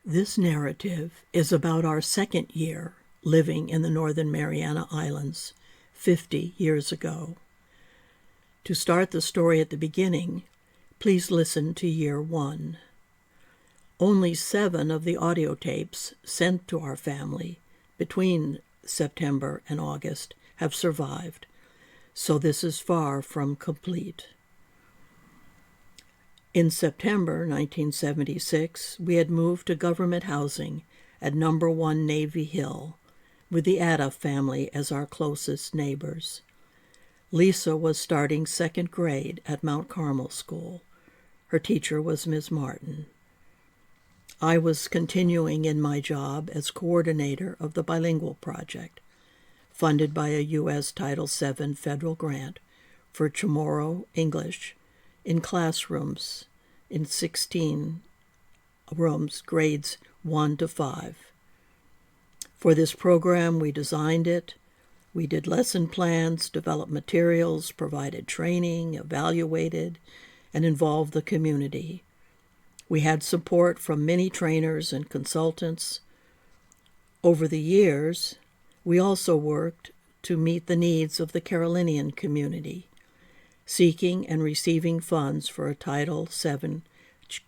This narrative is about our second year living in the Northern Mariana Islands 50 years ago. To start the story at the beginning, please listen to year 1. Only 7 of the audio tapes sent to our family between September and August have survived, so this is far from complete. In September 1976, we had moved to government housing at No. 1 Navy Hill, with the Ada family as our closest neighbors. Lisa was starting 2nd grade at Mt Carmel School. Her teacher was Ms. Martin. I was continuing in my job as coordinator of the Bilingual Project, funded by a US Title VII Federal grant for Chamorro English in classrooms in 16 rooms, grades 1 to 5. For this program, we designed it. We did lesson plans, developed materials, provided training, evaluated, and involved the community. We had support from many trainers and consultants. Over the years, we also worked to meet the needs of the Carolinian community, seeking and receiving funds for a Title VII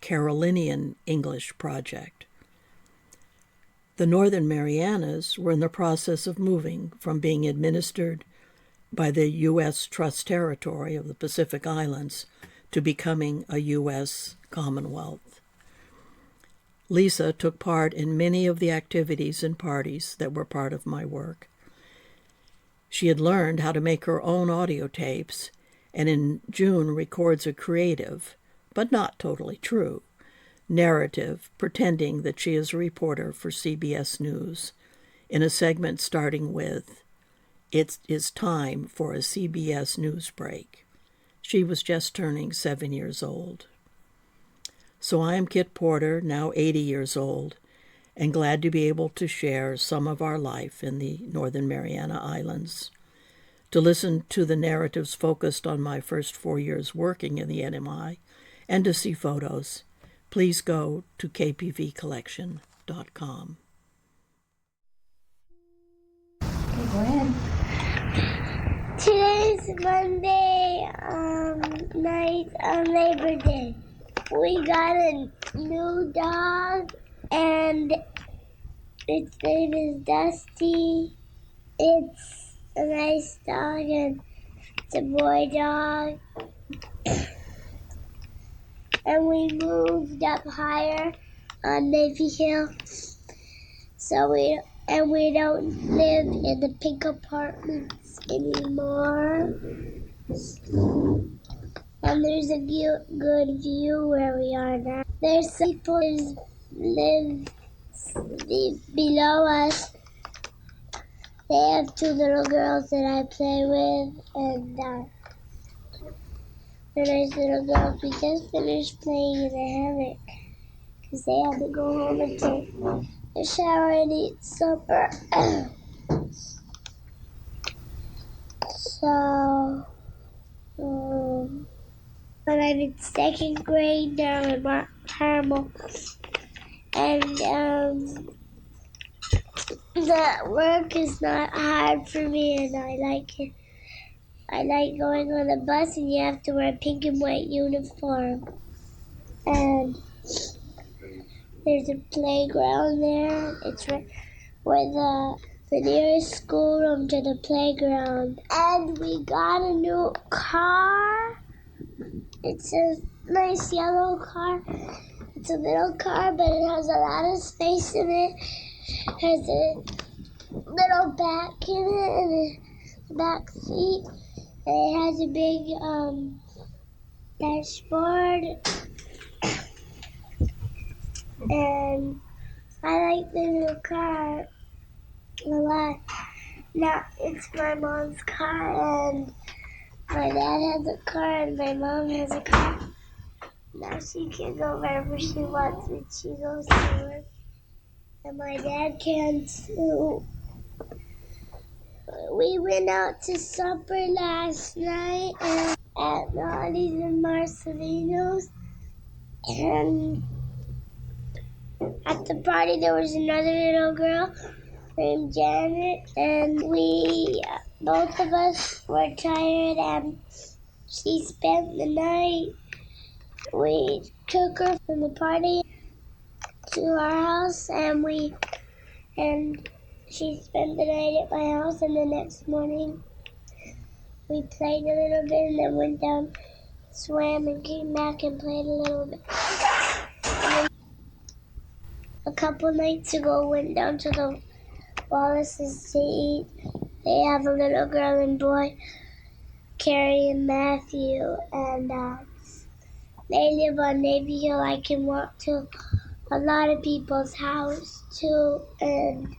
Carolinian English project. The Northern Marianas were in the process of moving from being administered by the U.S. Trust Territory of the Pacific Islands to becoming a U.S. Commonwealth. Lisa took part in many of the activities and parties that were part of my work. She had learned how to make her own audio tapes, and in June records a creative, but not totally true, narrative pretending that she is a reporter for CBS News in a segment starting with, "It is time for a CBS News break." She was just turning 7 years old. So I am Kit Porter, now 80 years old, and glad to be able to share some of our life in the Northern Mariana Islands. To listen to the narratives focused on my first 4 years working in the NMI, and to see photos, please go to kpvcollection.com. Okay, go ahead. Today's Monday night on Labor Day. We got a new dog, and its name is Dusty. It's a nice dog, and it's a boy dog. And we moved up higher on Navy Hill, so we don't live in the pink apartments anymore. And there's a good view where we are now. There's some people who live below us. They have 2 little girls that I play with, and they're nice little girls. We just finished playing in a hammock because they had to go home and take a shower and eat supper. So, but I'm in 2nd grade now in Mt Carmel, and the work is not hard for me, and I like it. I like going on the bus, and you have to wear a pink and white uniform. And there's a playground there. It's right where the nearest schoolroom to the playground. And we got a new car. It's a nice yellow car. It's a little car, but it has a lot of space in it. It has a little back in it and a back seat. And it has a big dashboard. And I like the new car a lot. Now it's my mom's car, and my dad has a car, and my mom has a car. Now she can go wherever she wants when she goes to work. And my dad can too. We went out to supper last night at Lottie's and Marcelino's, and at the party, there was another little girl named Janet, and both of us were tired, and she spent the night. We took her from the party to our house, and she spent the night at my house, and the next morning we played a little bit and then went down, swam, and came back and played a little bit. A couple nights ago, went down to the Wallace's to eat. They have a little girl and boy, Carrie and Matthew, and they live on Navy Hill. I can walk to a lot of people's house too, and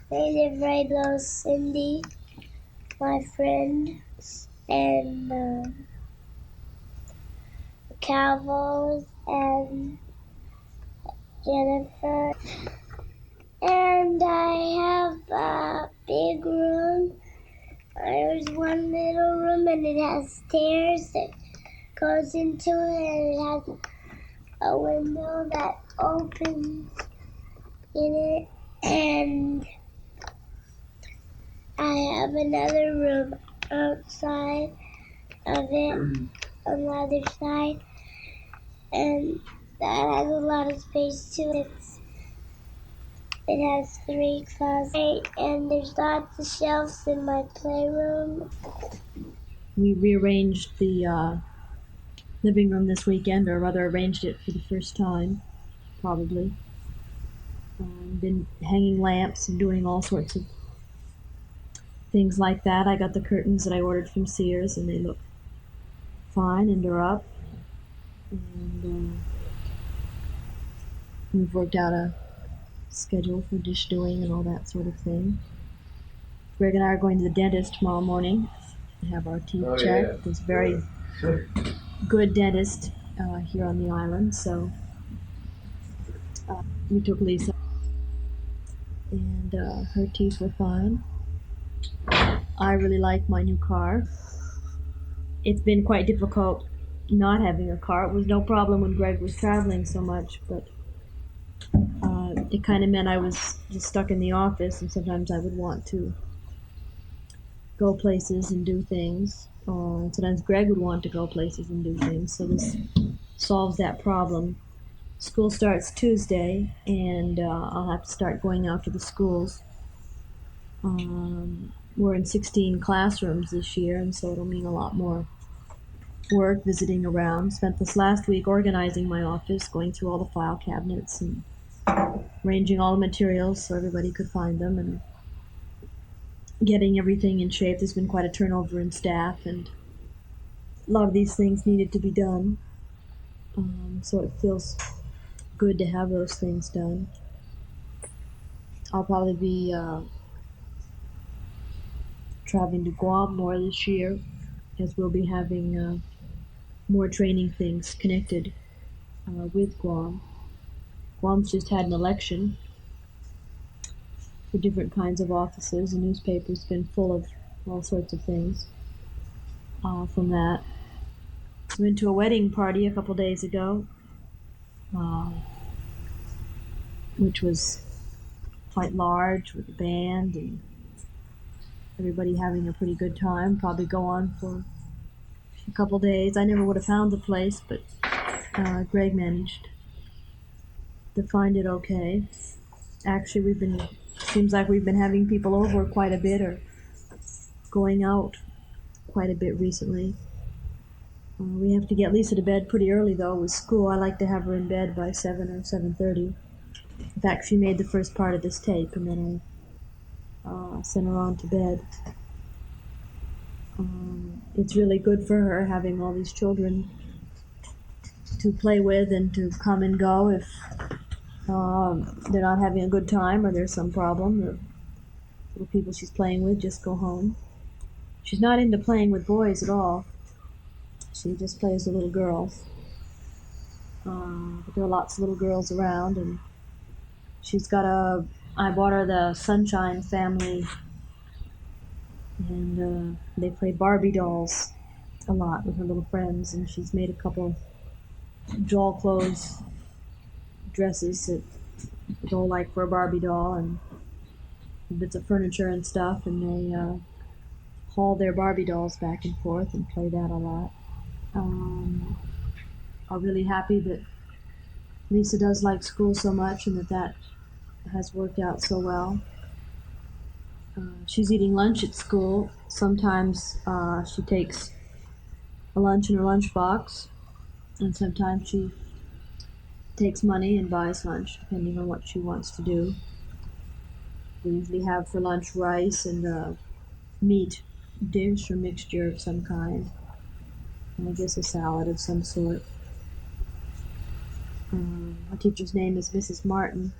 they live right below Cindy, my friend, and Calvos and Jennifer. And I have a big room. There's one little room and it has stairs that goes into it, and it has a window that opens in it. And I have another room outside of it on the other side, and that has a lot of space too. It has 3 closets, and there's lots of shelves in my playroom. We rearranged the living room this weekend, or rather arranged it for the first time, probably. Been hanging lamps and doing all sorts of things like that. I got the curtains that I ordered from Sears, and they look fine and they're up. And we've worked out a schedule for dish doing and all that sort of thing. Greg and I are going to the dentist tomorrow morning to have our teeth checked. Yeah. There's a very good dentist here on the island, so we took Lisa, and her teeth were fine. I really like my new car. It's been quite difficult not having a car. It was no problem when Greg was traveling so much, but it kind of meant I was just stuck in the office, and sometimes I would want to go places and do things. Sometimes Greg would want to go places and do things, so this solves that problem. School starts Tuesday, and I'll have to start going out to the schools. We're in 16 classrooms this year, and so it'll mean a lot more work visiting around. Spent this last week organizing my office, going through all the file cabinets and arranging all the materials so everybody could find them, and getting everything in shape. There's been quite a turnover in staff, and a lot of these things needed to be done. So it feels good to have those things done. I'll probably be traveling to Guam more this year, as we'll be having more training things connected with Guam. Guam's just had an election for different kinds of offices. The newspaper's been full of all sorts of things from that. I went to a wedding party a couple days ago, which was quite large, with a band and everybody having a pretty good time. Probably go on for a couple days. I never would have found the place, but Greg managed to find it okay. Actually, seems like we've been having people over quite a bit, or going out quite a bit recently. We have to get Lisa to bed pretty early, though, with school. I like to have her in bed by 7 or 7:30. In fact, she made the first part of this tape, and then I sent her on to bed. It's really good for her having all these children to play with and to come and go if they're not having a good time or there's some problem. The little people she's playing with just go home. She's not into playing with boys at all. She just plays with little girls. But there are lots of little girls around, and I bought her the Sunshine Family, and they play Barbie dolls a lot with her little friends, and she's made a couple doll clothes dresses that go like for a Barbie doll and bits of furniture and stuff, and they haul their Barbie dolls back and forth and play that a lot. I'm really happy that Lisa does like school so much and that has worked out so well. She's eating lunch at school. Sometimes she takes a lunch in her lunchbox, and sometimes she takes money and buys lunch, depending on what she wants to do. We usually have for lunch rice and a meat dish or mixture of some kind, and I guess a salad of some sort. Our teacher's name is Mrs. Martin.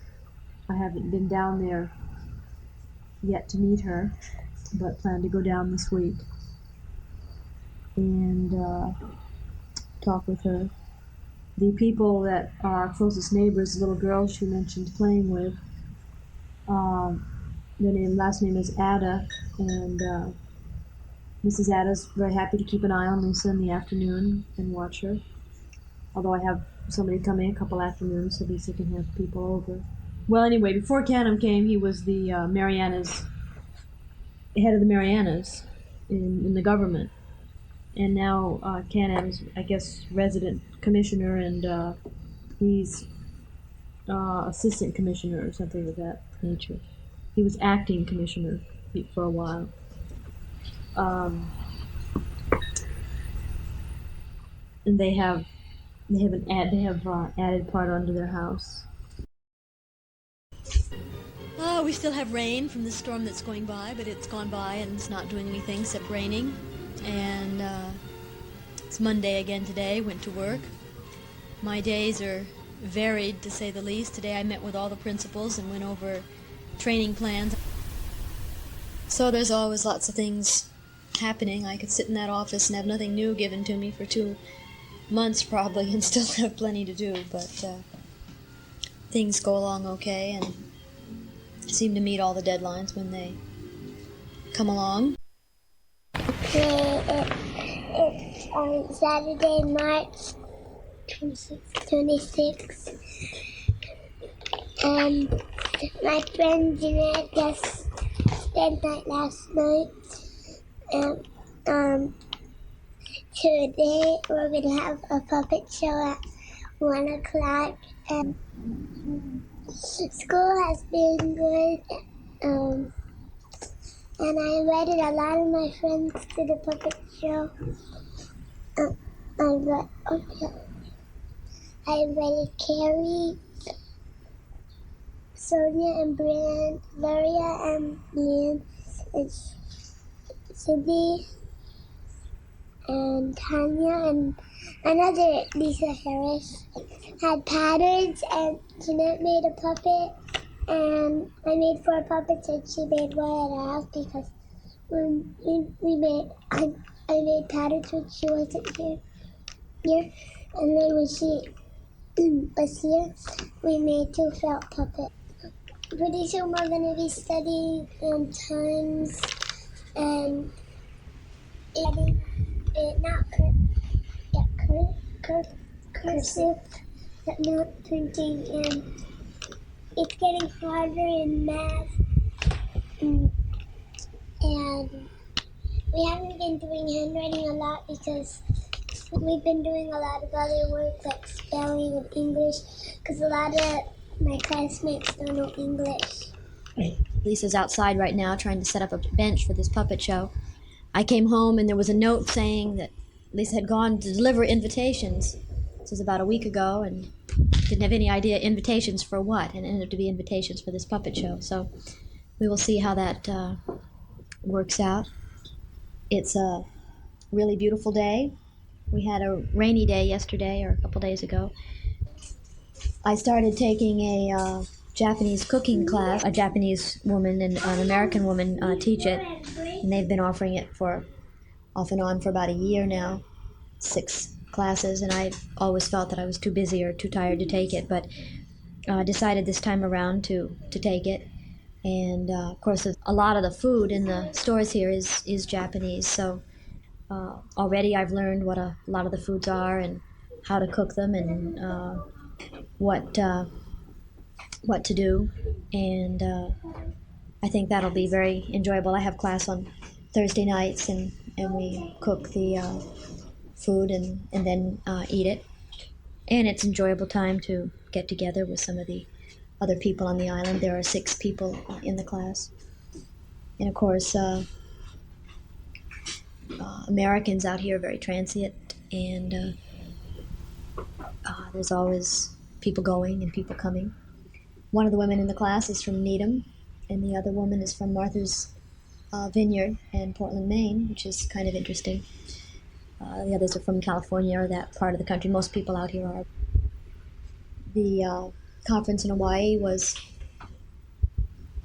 I haven't been down there yet to meet her, but plan to go down this week and talk with her. The people that are our closest neighbors, the little girls she mentioned playing with, their last name is Ada, and Mrs. Ada's very happy to keep an eye on Lisa in the afternoon and watch her. Although I have somebody coming a couple afternoons so Lisa can have people over. Well, anyway, before Canham came, he was the Marianas, head of the Marianas in the government. And now Canham is, I guess, resident commissioner, and he's assistant commissioner or something of that nature. He was acting commissioner for a while. And they have added part onto their house. We still have rain from the storm that's going by, but it's gone by and it's not doing anything except raining. And it's Monday again today, went to work. My days are varied, to say the least. Today I met with all the principals and went over training plans. So there's always lots of things happening. I could sit in that office and have nothing new given to me for 2 months probably and still have plenty to do, but things go along okay and seem to meet all the deadlines when they come along. It's on Saturday, March 26th, and my friend Jeanette just spent night last night, and today we're going to have a puppet show at 1 o'clock, and school has been good, and I invited a lot of my friends to the puppet show. I invited Carrie, Sonia and Brian, Laria and Leanne, and Cindy, and Tanya, and another Lisa Harris had patterns, and Jeanette made a puppet, and I made 4 puppets, and she made one at half because when I made patterns when she wasn't here, and then when she was here, we made 2 felt puppets. Pretty soon we're going to be studying times and cursive, but not printing, and it's getting harder in math, and we haven't been doing handwriting a lot because we've been doing a lot of other work like spelling and English because a lot of my classmates don't know English. Lisa's outside right now trying to set up a bench for this puppet show. I came home and there was a note saying that Lisa had gone to deliver invitations. This was about a week ago, and didn't have any idea invitations for what, and it ended up to be invitations for this puppet show. So we will see how that works out. It's a really beautiful day. We had a rainy day yesterday or a couple days ago. I started taking a Japanese cooking class. A Japanese woman and an American woman teach it, and they've been offering it for off and on for about a year now, 6 classes, and I always felt that I was too busy or too tired to take it, but decided this time around to take it. And of course, a lot of the food in the stores here is Japanese, so already I've learned what a lot of the foods are and how to cook them and what what to do, and I think that'll be very enjoyable. I have class on Thursday nights, and we cook the food and then eat it. And it's enjoyable time to get together with some of the other people on the island. There are 6 people in the class. And of course, Americans out here are very transient, and there's always people going and people coming. One of the women in the class is from Needham, and the other woman is from Martha's Vineyard in Portland, Maine, which is kind of interesting. The others are from California or that part of the country. Most people out here are. The conference in Hawaii was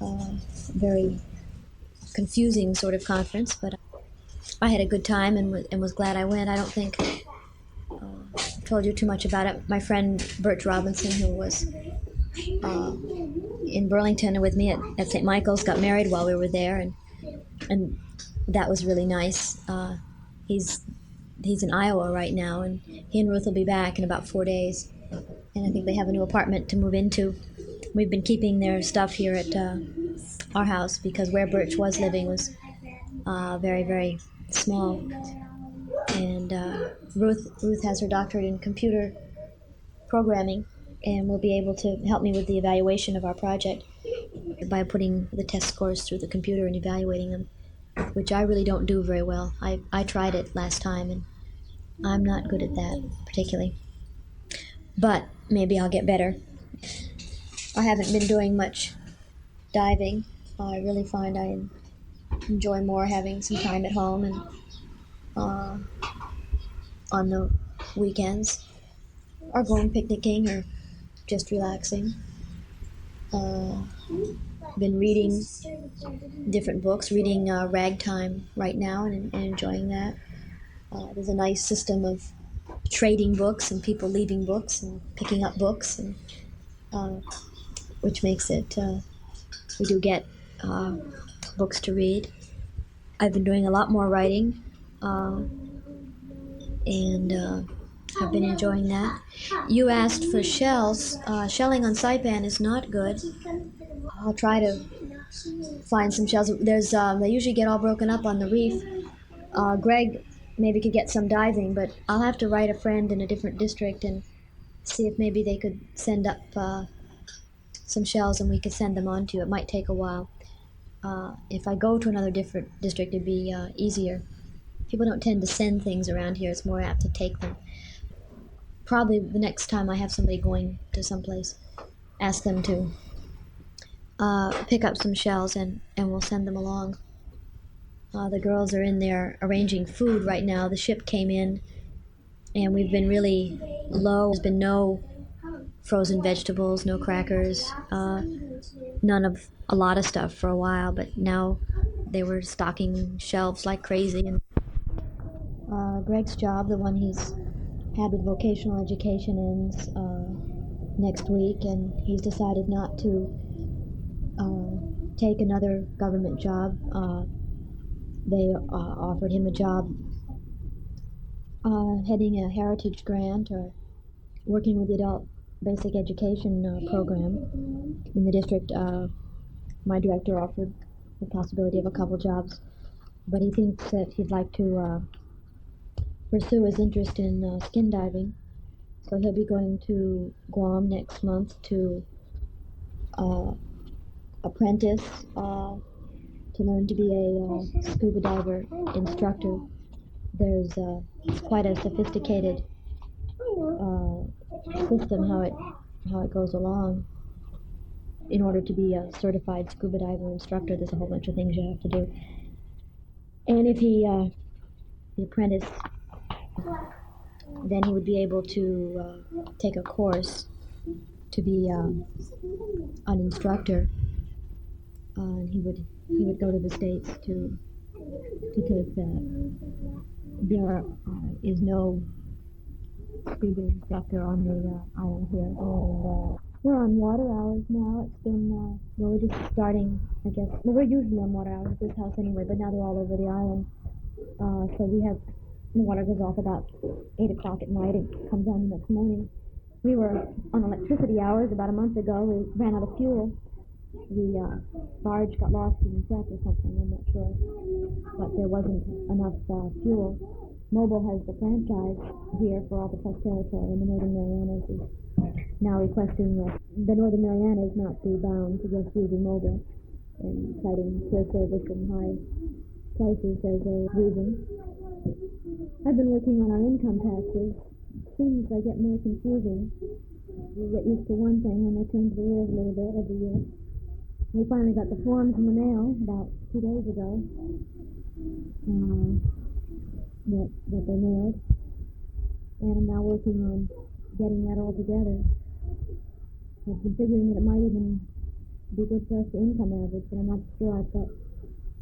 a very confusing sort of conference, but I had a good time and was glad I went. I don't think I told you too much about it. My friend Birch Robinson, who was in Burlington with me at St. Michael's, got married while we were there, and that was really nice. He's in Iowa right now, and he and Ruth will be back in about 4 days. And I think they have a new apartment to move into. We've been keeping their stuff here at our house because where Birch was living was very, very small. And Ruth has her doctorate in computer programming and will be able to help me with the evaluation of our project by putting the test scores through the computer and evaluating them, which I really don't do very well. I tried it last time, and I'm not good at that particularly. But maybe I'll get better. I haven't been doing much diving. I really find I enjoy more having some time at home and on the weekends, or going picnicking or just relaxing. Been reading different books, reading Ragtime right now and enjoying that. There's a nice system of trading books and people leaving books and picking up books, and which makes it we do get books to read. I've been doing a lot more writing, and have been enjoying that. You asked for shells. Shelling on Saipan is not good. I'll try to find some shells. There's they usually get all broken up on the reef. Greg maybe could get some diving, but I'll have to write a friend in a different district and see if maybe they could send up some shells and we could send them on to you. It might take a while. If I go to another different district, it'd be easier. People don't tend to send things around here. It's more apt to take them. Probably the next time I have somebody going to someplace, ask them to pick up some shells and we'll send them along. The girls are in there arranging food right now. The ship came in and we've been really low. There's been no frozen vegetables, no crackers, none of a lot of stuff for a while, but now they were stocking shelves like crazy. And Greg's job, the one he's had with vocational education, ends next week, and he's decided not to take another government job. They offered him a job heading a heritage grant or working with the adult basic education program in the district. My director offered the possibility of a couple jobs, but he thinks that he'd like to pursue his interest in skin diving. So he'll be going to Guam next month to apprentice to learn to be a scuba diver instructor. There's it's quite a sophisticated system how it goes along. In order to be a certified scuba diver instructor, there's a whole bunch of things you have to do. And if he the apprentice, then he would be able to take a course to be an instructor. And he would go to the States to take that. There is no scuba instructor on the island here, and we're on water hours now. It's been well, we're just starting, I guess. Well, we're usually on water hours at this house anyway, but now they're all over the island. So we have the water goes off about 8 o'clock at night. It comes on the next morning. We were on electricity hours about a month ago. We ran out of fuel. The barge got lost in the Sept or something, I'm not sure. But there wasn't enough fuel. Mobil has the franchise here for all the Trust territory, and the Northern Marianas is now requesting that the Northern Marianas not be bound to just using Mobil, and citing poor service and high prices as a reason. I've been working on our income taxes. Things I get more confusing. You get used to one thing and they change the rules a little bit every year. We finally got the forms in the mail about 2 days ago that they mailed, and I'm now working on getting that all together. I've been figuring that it might even be good for us to income average, but I'm not sure I've got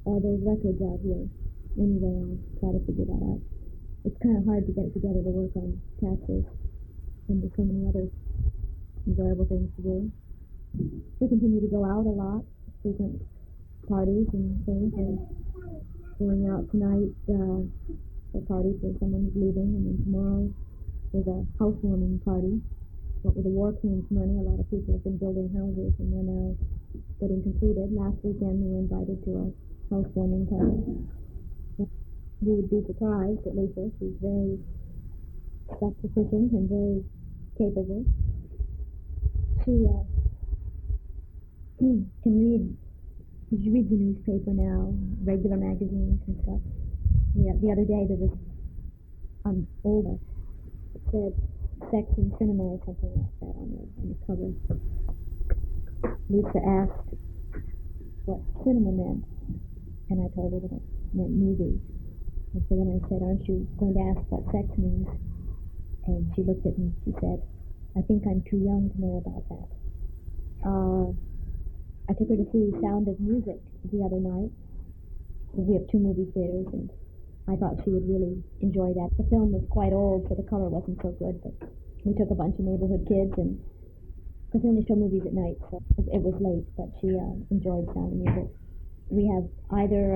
all those records out here. Anyway, I'll try to figure that out. It's kind of hard to get it together to work on taxes and there's so many other enjoyable things to do. We continue to go out a lot, frequent parties and things. We're going out tonight for a party for someone who's leaving, and then tomorrow there's a housewarming party. What with the war claims money, a lot of people have been building houses and they're now getting completed. Last weekend we were invited to a housewarming party. You would be surprised at Lisa. She's very self-sufficient and very capable. She can read. She reads the newspaper now, regular magazines and stuff. The other day there was an older. It said Sex and Cinema or something like that on the cover. Lisa asked what cinema meant, and I told her that it meant movies. And so then I said, aren't you going to ask what sex means? And she looked at me and she said, I think I'm too young to know about that. I took her to see Sound of Music the other night. We have 2 movie theaters, and I thought she would really enjoy that. The film was quite old, so the color wasn't so good, but we took a bunch of neighborhood kids, and because they only show movies at night, so it was late, but she enjoyed Sound of Music. We have either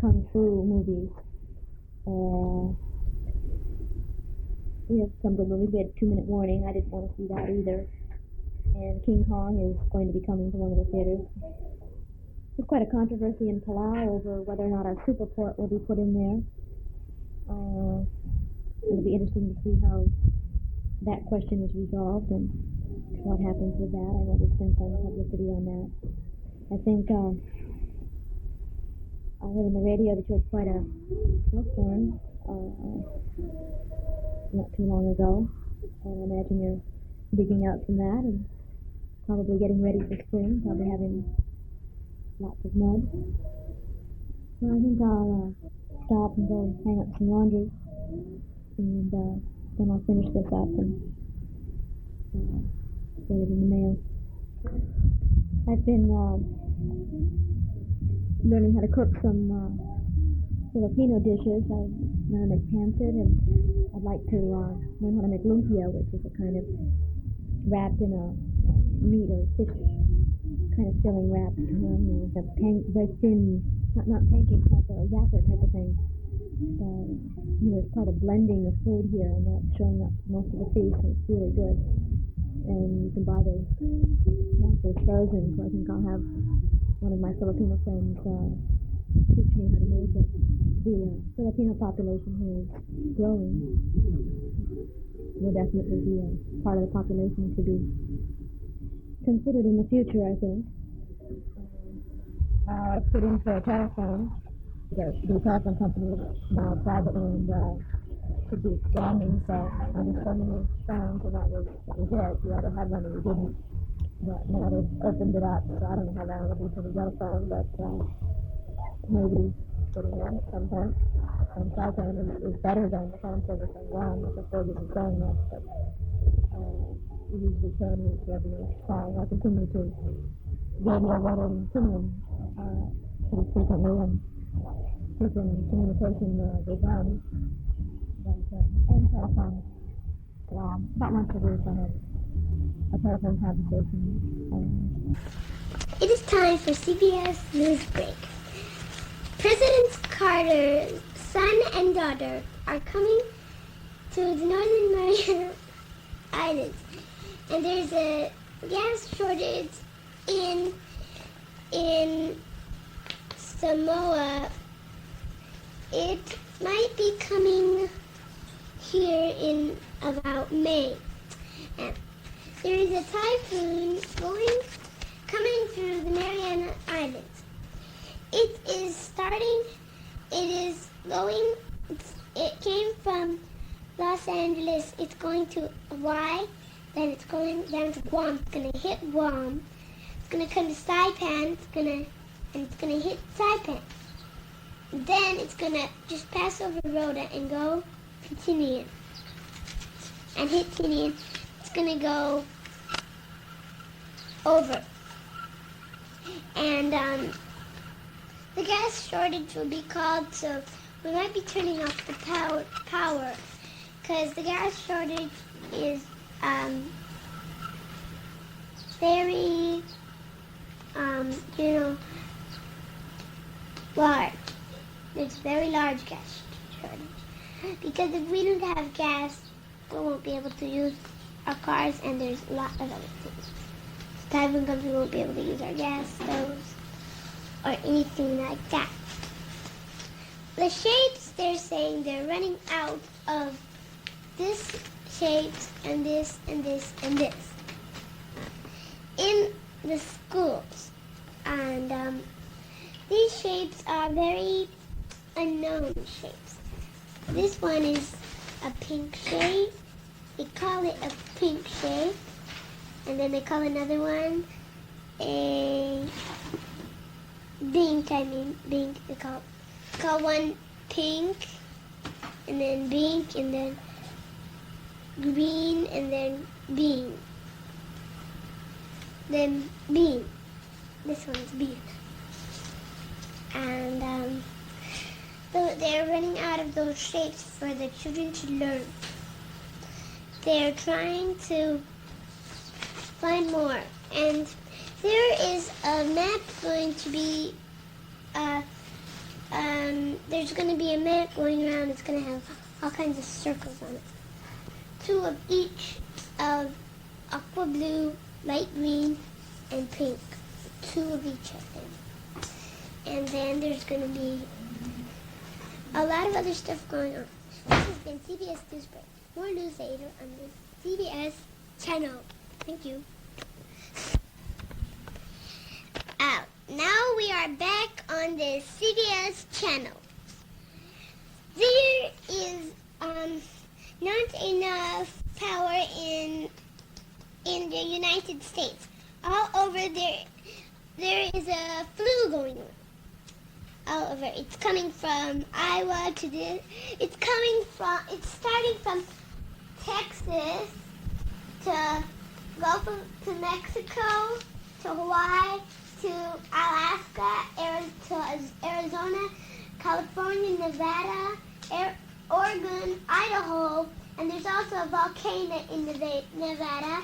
kung fu movies, or we have some good movies. We had 2 Minute Warning. I didn't want to see that either. And King Kong is going to be coming to one of the theaters. There's quite a controversy in Palau over whether or not a superport will be put in there. It'll be interesting to see how that question is resolved and what happens with that. I know there's been some publicity on that. I think I heard on the radio that you had quite a snowstorm not too long ago. And I imagine you're digging out from that and probably getting ready for spring, probably having lots of mud. So I think I'll stop and go hang up some laundry, and then I'll finish this up and get it in the mail. I've been learning how to cook some Filipino dishes. I learned how to make pancit, and I'd like to learn how to make lumpia, which is a kind of wrapped in a meat or fish kind of filling wrapped, very thin, not pancakes, like a wrapper type of thing. It's part of blending the food here, and that's showing up most of the feast, and it's really good. And you can buy the wrappers frozen, so I think I'll have one of my Filipino friends teach me how to make it. The Filipino population here is growing. Will definitely be a part of the population to be considered in the future, I think. Put in for a telephone. The telephone company is now privately owned, could be expanding, so I just so many phones, and that was it. You either had one or you didn't. But now they've opened it up, so I don't know how long it'll be till we get a phone, but maybe getting in at some point. And cell phone is better than the phone service on ground, which of course isn't saying much, but we usually can use regular calling. I continue to radio, weather, and tune pretty frequently, and keeping communication with them. And telephone. About once a week I have a telephone conversation. It is time for CBS News Break. President Carter's son and daughter are coming to the Northern Mariana Islands. and there's a gas shortage in Samoa. It might be coming here in about May. And there is a typhoon coming through the Mariana Islands. It came from Los Angeles. It's going to Hawaii, then it's going down to Guam. It's going to hit Guam. It's going to come to Saipan. It's going to hit Saipan. Then it's going to just pass over Rota and go to Tinian. And hit Tinian. It's going to go over. And the gas shortage will be called, so we might be turning off the power because the gas shortage is very, large. There's very large gas shortage. Because if we don't have gas, we won't be able to use our cars, and there's a lot of other things. If typhoon comes, we won't be able to use our gas stoves or anything like that. The shapes, they're saying they're running out of this shapes and this and this and this in the schools. And these shapes are very unknown shapes. This one is a pink shade. They call it a pink shade. And then they call another one a bink. They call one pink, and then bink, and then green, and then bean. Then bean. This one's bean. And they're running out of those shapes for the children to learn. They're trying to find more. And there is a map going to be, there's going to be a map going around. It's going to have all kinds of circles on it. 2 of each of aqua blue, light green, and pink. 2 of each of them. And then there's going to be a lot of other stuff going on. This has been CBS News Break. More news later on the CBS channel. Thank you. Now we are back on the CBS channel. There is not enough power in the United States. All over there is a flu going on. All over. It's coming from Iowa to this. It's starting from Texas to Gulf to Mexico to Hawaii to Alaska, to Arizona, California, Nevada, Oregon, Idaho, and there's also a volcano in Nevada,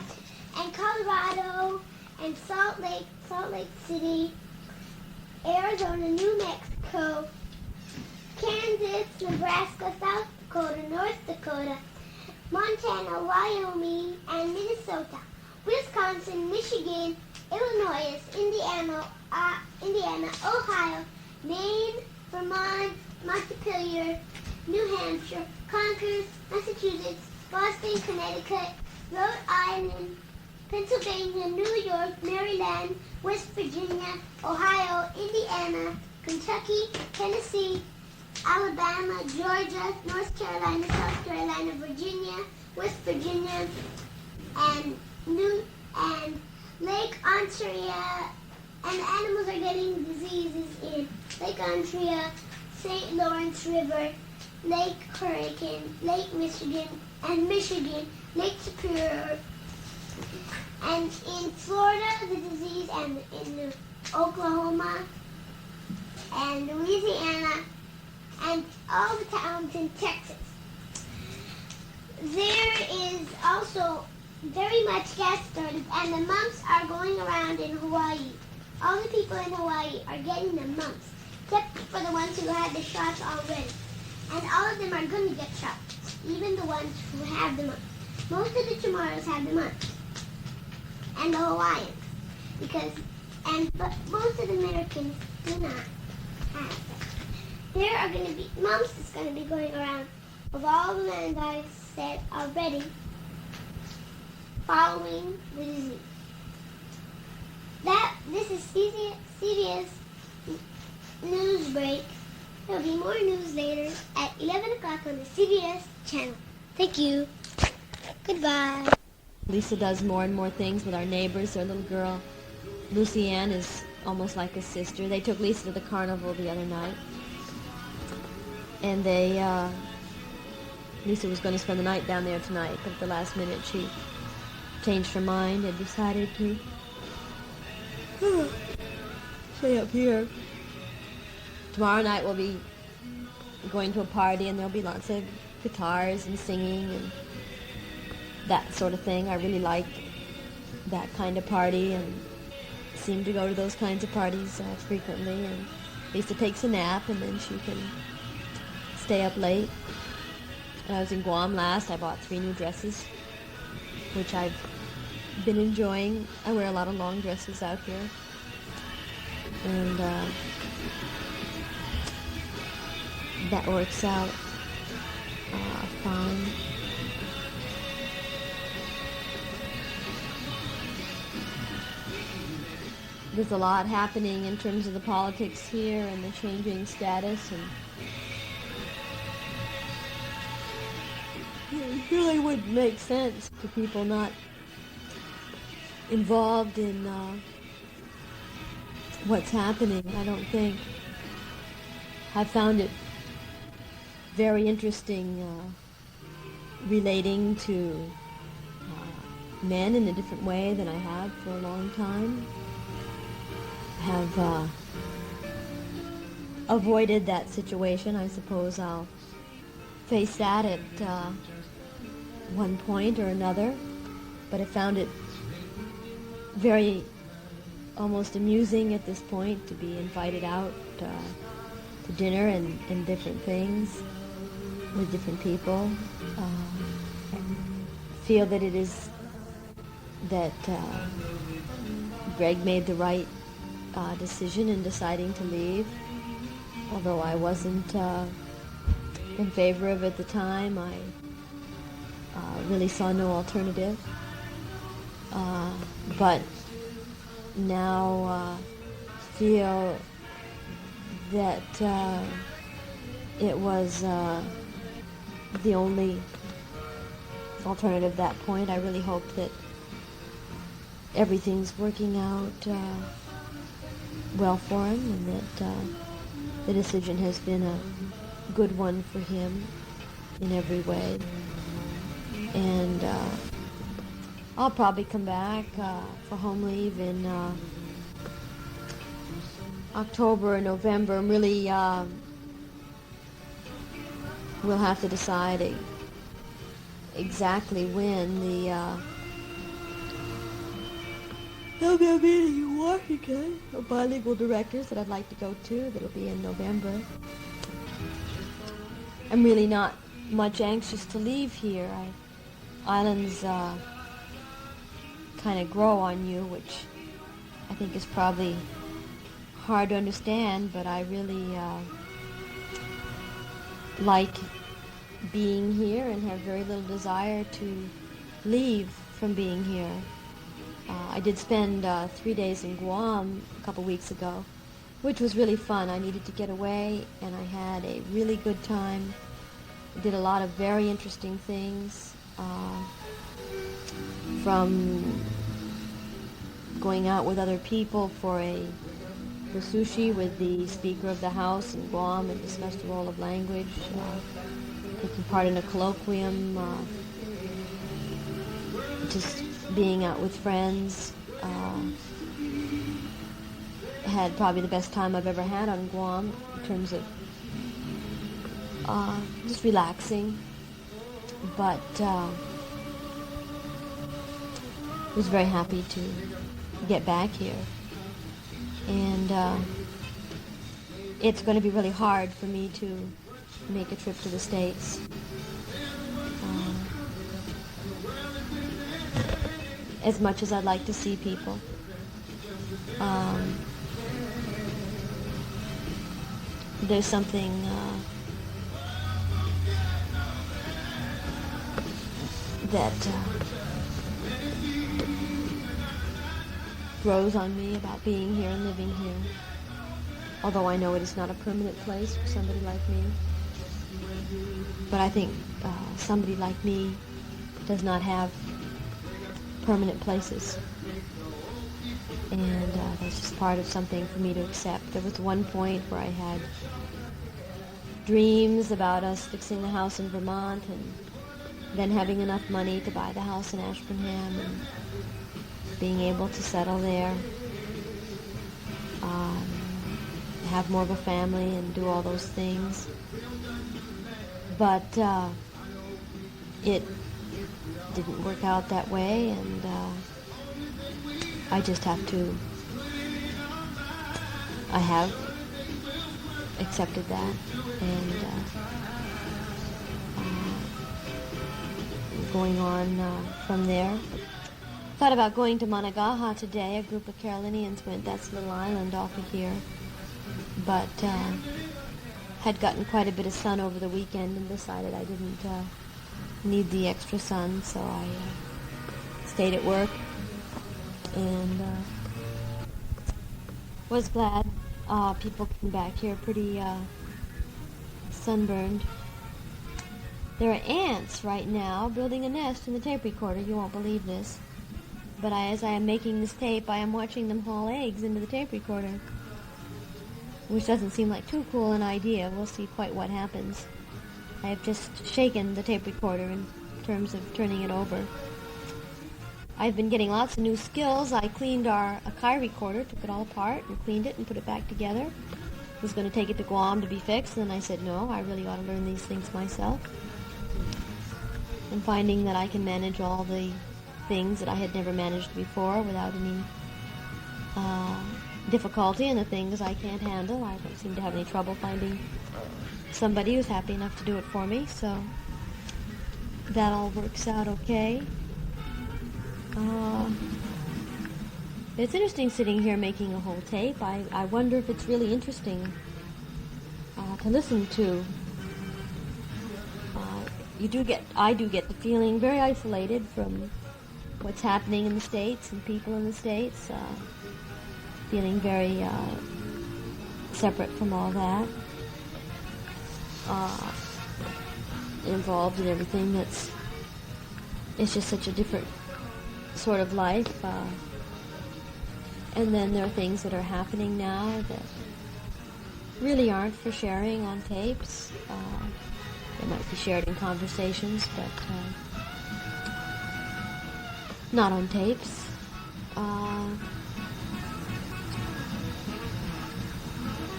and Colorado, and Salt Lake City, Arizona, New Mexico, Kansas, Nebraska, South Dakota, North Dakota, Montana, Wyoming, and Minnesota, Wisconsin, Michigan, Illinois, Indiana, Ohio, Maine, Vermont, Montpelier, New Hampshire, Concord, Massachusetts, Boston, Connecticut, Rhode Island, Pennsylvania, New York, Maryland, West Virginia, Ohio, Indiana, Kentucky, Tennessee, Alabama, Georgia, North Carolina, South Carolina, Virginia, West Virginia, and Lake Ontario, and the animals are getting diseases in Lake Ontario, St. Lawrence River, Lake Hurricane, Lake Michigan, and Michigan, Lake Superior, and in Florida, the disease, and in Oklahoma, and Louisiana, and all the towns in Texas. There is also very much gas shortage, and the mumps are going around in Hawaii. All the people in Hawaii are getting the mumps, except for the ones who had the shots already. And all of them are going to get shots, even the ones who have the mumps. Most of the Chamorros have the mumps. and the Hawaiians, but most of the Americans do not have that. There are going to be, Mom's is going to be going around of all the land I've said already, following the disease. This is CBS News Break. There'll be more news later at 11 o'clock on the CBS channel. Thank you. Goodbye. Lisa does more and more things with our neighbors. Their little girl, Lucy Ann, is almost like a sister. They took Lisa to the carnival the other night. And Lisa was going to spend the night down there tonight, but at the last minute she changed her mind and decided to stay up here. Tomorrow night we'll be going to a party, and there'll be lots of guitars and singing and that sort of thing. I really like that kind of party and seem to go to those kinds of parties frequently. And Lisa takes a nap, and then she can stay up late. When I was in Guam last, I bought 3 new dresses, which I've been enjoying. I wear a lot of long dresses out here. And that works out fine. There's a lot happening in terms of the politics here and the changing status, and it really wouldn't make sense to people not involved in what's happening, I don't think. I found it very interesting relating to men in a different way than I have for a long time. Have avoided that situation. I suppose I'll face that at one point or another, but I found it very almost amusing at this point to be invited out to dinner and different things with different people. Feel that it is that Greg made the right decision in deciding to leave, although I wasn't in favor of it at the time. I really saw no alternative, but now feel that it was the only alternative at that point. I really hope that everything's working out well for him, and that the decision has been a good one for him in every way. And I'll probably come back for home leave in October or November. I'm really we'll have to decide exactly when there'll be a meeting in Washington of bilingual directors that I'd like to go to. That'll be in November. I'm really not much anxious to leave here. Islands kind of grow on you, which I think is probably hard to understand, but I really like being here and have very little desire to leave from being here. I did spend 3 days in Guam a couple weeks ago, which was really fun. I needed to get away, and I had a really good time. I did a lot of very interesting things, from going out with other people for sushi with the Speaker of the House in Guam and discussed the role of language, taking part in a colloquium, just being out with friends. Had probably the best time I've ever had on Guam in terms of just relaxing, but was very happy to get back here. And it's going to be really hard for me to make a trip to the States. as much as I'd like to see people. There's something that grows on me about being here and living here. Although I know it is not a permanent place for somebody like me. But I think somebody like me does not have permanent places. And that's just part of something for me to accept. There was one point where I had dreams about us fixing the house in Vermont and then having enough money to buy the house in Ashburnham and being able to settle there, have more of a family and do all those things. But it didn't work out that way, and I just have to, I have accepted that, and going on from there. Thought about going to Managaha today. A group of Carolinians went. That's a little island off of here. But had gotten quite a bit of sun over the weekend and decided I didn't need the extra sun, so I stayed at work and was glad. People came back here pretty sunburned. There are ants right now building a nest in the tape recorder. You won't believe this. But as I am making this tape, I am watching them haul eggs into the tape recorder, which doesn't seem like too cool an idea. We'll see quite what happens. I have just shaken the tape recorder in terms of turning it over. I've been getting lots of new skills. I cleaned our Akai recorder, took it all apart and cleaned it and put it back together. Was going to take it to Guam to be fixed, and then I said, no, I really ought to learn these things myself. And finding that I can manage all the things that I had never managed before without any difficulty, and the things I can't handle, I don't seem to have any trouble finding somebody who's happy enough to do it for me, so that all works out okay. It's interesting sitting here making a whole tape. I wonder if it's really interesting to listen to. I do get the feeling very isolated from what's happening in the States and people in the States, feeling very separate from all that, involved in everything it's just such a different sort of life. And then there are things that are happening now that really aren't for sharing on tapes. They might be shared in conversations, but not on tapes.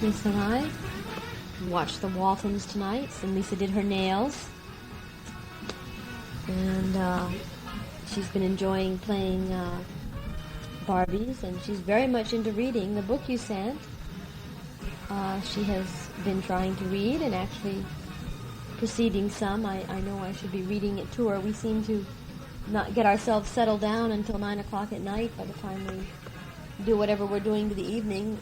Lisa and I watched the Waltons tonight, and Lisa did her nails. And she's been enjoying playing Barbies, and she's very much into reading the book you sent. She has been trying to read and actually proceeding some. I know I should be reading it to her. We seem to not get ourselves settled down until 9 o'clock at night by the time we do whatever we're doing to the evening.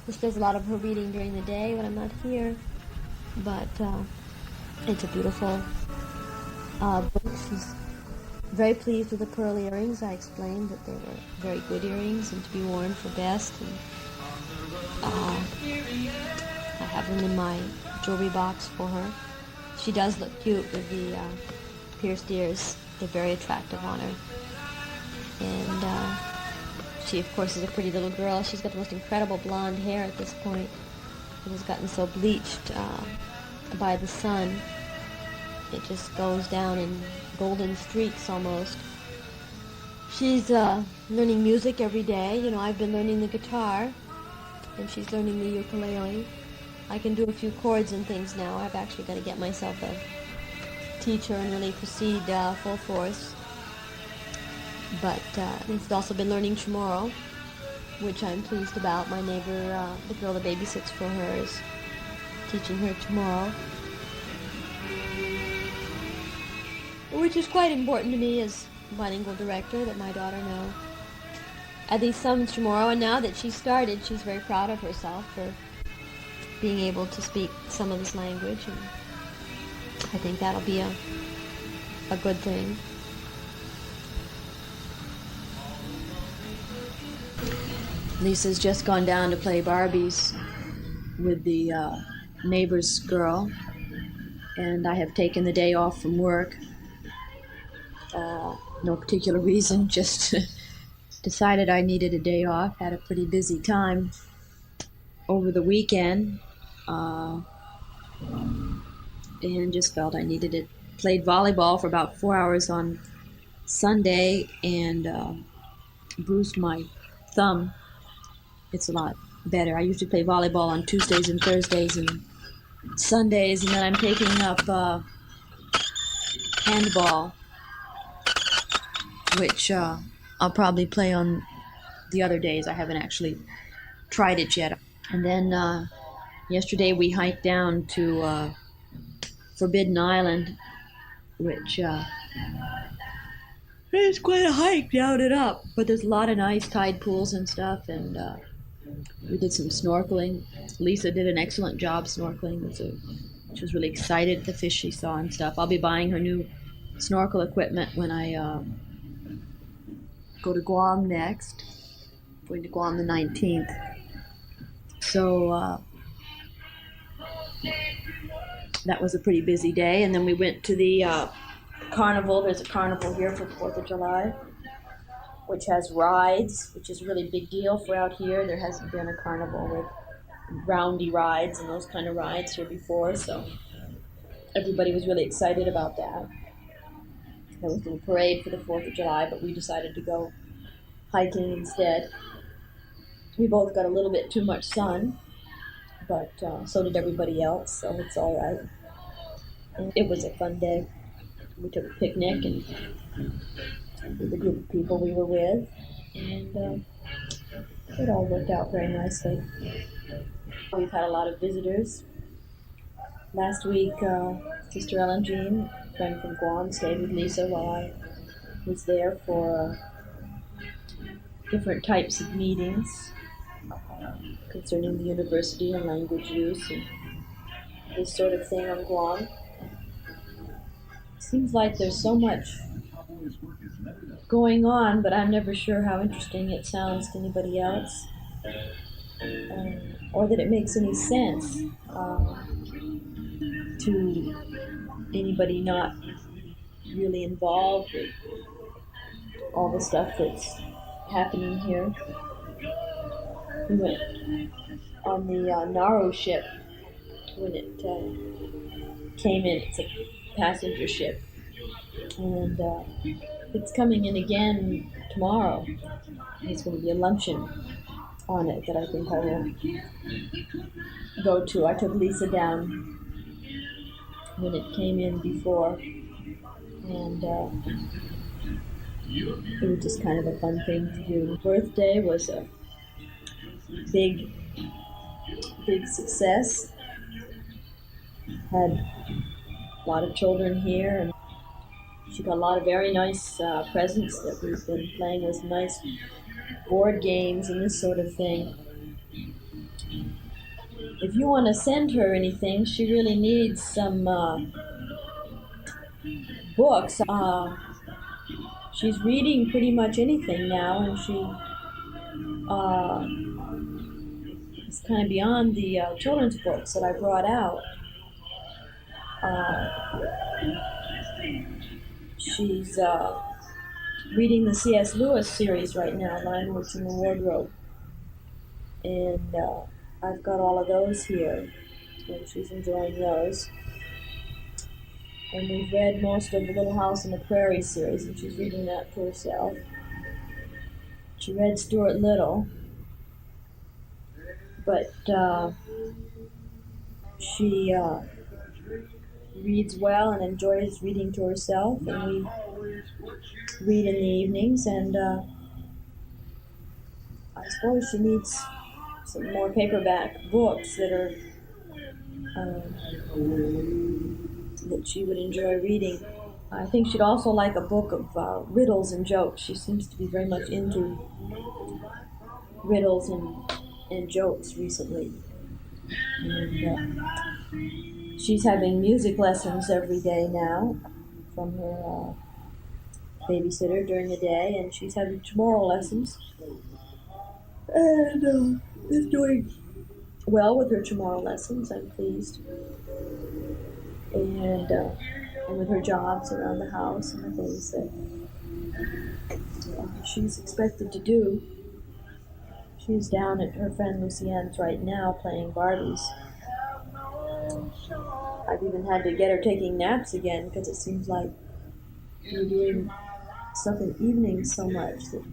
This does a lot of her reading during the day when I'm not here, but it's a beautiful book. She's very pleased with the pearl earrings. I explained that they were very good earrings and to be worn for best. And I have them in my jewelry box for her. She does look cute with the pierced ears. They're very attractive on her. And she, of course, is a pretty little girl. She's got the most incredible blonde hair at this point. It has gotten so bleached by the sun. It just goes down in golden streaks almost. She's learning music every day. You know, I've been learning the guitar, and she's learning the ukulele. I can do a few chords and things now. I've actually got to get myself a teacher and really proceed full force. But she's also been learning Chamorro, which I'm pleased about. My neighbor, the girl that babysits for her, is teaching her Chamorro, which is quite important to me as bilingual director that my daughter know at least some Chamorro, and now that she started, she's very proud of herself for being able to speak some of this language, and I think that'll be a good thing. Lisa's just gone down to play Barbies with the neighbor's girl, and I have taken the day off from work. No particular reason, just decided I needed a day off. Had a pretty busy time over the weekend, and just felt I needed it. Played volleyball for about 4 hours on Sunday and bruised my thumb. It's a lot better. I usually play volleyball on Tuesdays and Thursdays and Sundays, and then I'm taking up handball, which I'll probably play on the other days. I haven't actually tried it yet. And then yesterday we hiked down to Forbidden Island, which is quite a hike down and up. But there's a lot of nice tide pools and stuff, and we did some snorkeling. Lisa did an excellent job snorkeling. She was really excited at the fish she saw and stuff. I'll be buying her new snorkel equipment when I go to Guam next. I'm going to Guam the 19th. So that was a pretty busy day. And then we went to the carnival. There's a carnival here for 4th of July, which has rides, which is a really big deal for out here. There hasn't been a carnival with roundy rides and those kind of rides here before, so everybody was really excited about that. There was a little parade for the 4th of July, but we decided to go hiking instead. We both got a little bit too much sun, but so did everybody else, so it's all right. And it was a fun day. We took a picnic and with the group of people we were with, and it all worked out very nicely. We've had a lot of visitors. Last week, Sister Ellen Jean, a friend from Guam, stayed with Lisa while I was there for different types of meetings concerning the university and language use and this sort of thing on Guam. Seems like there's so much going on, but I'm never sure how interesting it sounds to anybody else, or that it makes any sense to anybody not really involved with all the stuff that's happening here. We went on the Nauru ship when it came in. It's a passenger ship, and it's coming in again tomorrow. There's going to be a luncheon on it that I think I will go to. I took Lisa down when it came in before, and it was just kind of a fun thing to do. Birthday was a big success. Had a lot of children here, and she got a lot of very nice presents that we've been playing with, nice board games and this sort of thing. If you want to send her anything, she really needs some books. She's reading pretty much anything now, and she is kind of beyond the children's books that I brought out. She's reading the C.S. Lewis series right now, Lion, Witch, and the Wardrobe. And I've got all of those here, and she's enjoying those. And we've read most of the Little House on the Prairie series, and she's reading that to herself. She read Stuart Little, but she reads well and enjoys reading to herself, and we read in the evenings, and I suppose she needs some more paperback books that are that she would enjoy reading. I think she'd also like a book of riddles and jokes. She seems to be very much into riddles and jokes recently. And she's having music lessons every day now from her babysitter during the day, and she's having Chamorro lessons. And is doing well with her Chamorro lessons, I'm pleased. And with her jobs around the house and the things that she's expected to do. She's down at her friend Lucienne's right now playing Barbies. I've even had to get her taking naps again because it seems like we're doing stuff in the evenings so much that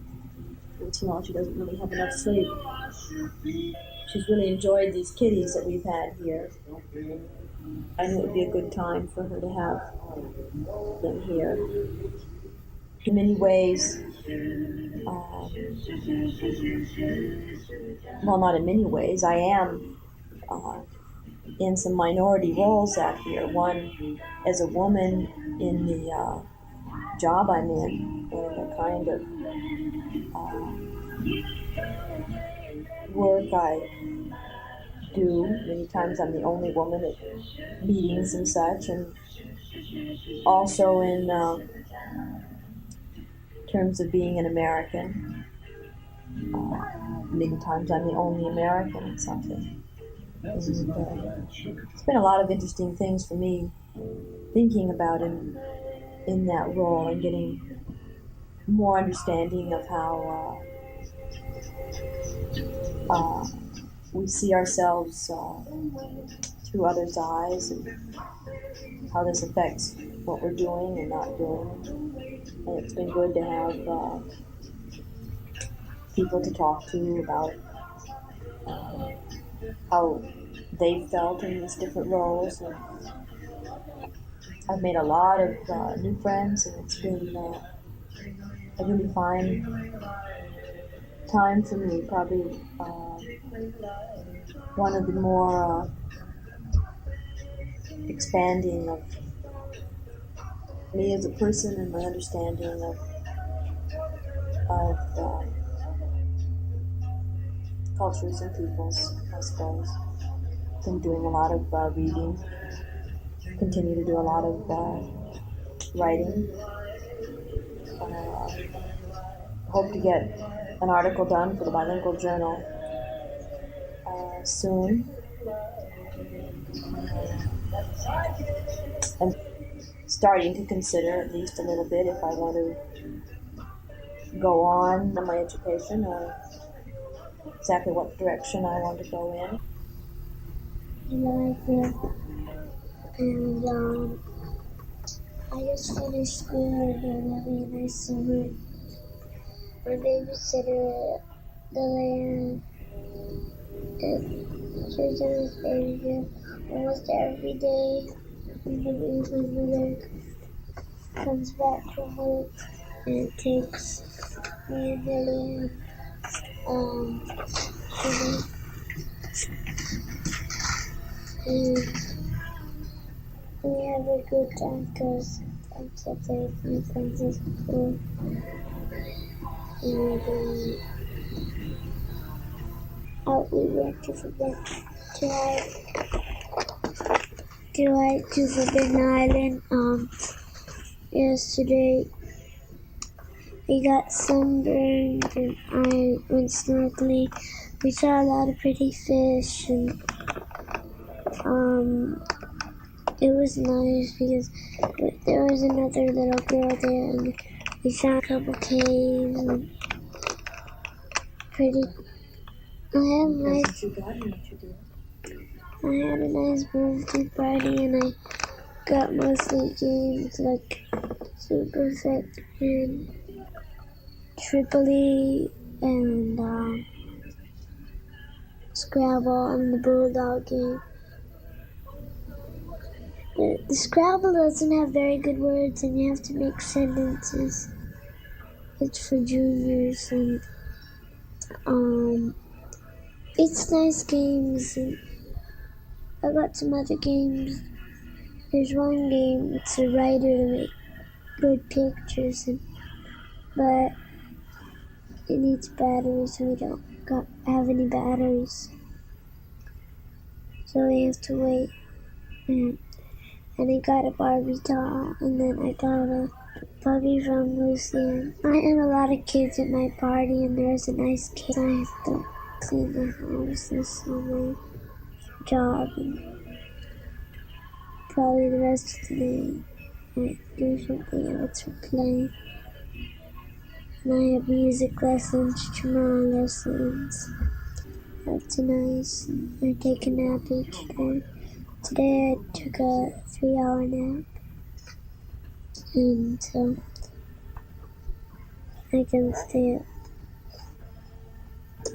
once in a while she doesn't really have enough sleep. She's really enjoyed these kitties that we've had here. I knew it would be a good time for her to have them here. In many ways, well, not in many ways, I am in some minority roles out here. One, as a woman in the job I'm in, and the kind of work I do. Many times I'm the only woman at meetings and such, and also in terms of being an American. Many times I'm the only American in something. And, it's been a lot of interesting things for me thinking about in that role and getting more understanding of how we see ourselves through others' eyes, and how this affects what we're doing and not doing. And it's been good to have people to talk to about how they've felt in these different roles. And I've made a lot of new friends, and it's been a really fine time for me. Probably one of the more expanding of me as a person and my understanding of cultures and peoples, I suppose. Been doing a lot of reading. Continue to do a lot of writing. Hope to get an article done for the Bilingual Journal soon. I'm starting to consider at least a little bit if I want to go on in my education or exactly what direction I want to go in. And I just finished school and had a really nice summer. My babysitter, the land, she's on his baby almost every day. And then my mother comes back from work and takes me and the land. And we have a good time because I'm so play with my friends at school. And we went to Forbidden Island yesterday. We got sunburned and I went snorkeling. We saw a lot of pretty fish, and it was nice because there was another little girl there, and we saw a couple caves and pretty. I had a nice birthday party, and I got mostly games like Super Effect and Tripoli and Scrabble and the Bulldog game. The Scrabble doesn't have very good words, and you have to make sentences. It's for juniors, and it's nice games. And I got some other games. There's one game, it's a writer to make good pictures, but it needs batteries, and we don't have any batteries, so we have to wait. And I got a Barbie doll, and then I got a puppy from Lucian. I had a lot of kids at my party, and there's a nice kid. I have to clean the house. This is my job, and probably the rest of the day I do something else or play. And I have music lessons, Chamorro lessons. That's nice. I take a nap each day. Today I took a 3-hour nap, and so I can stay up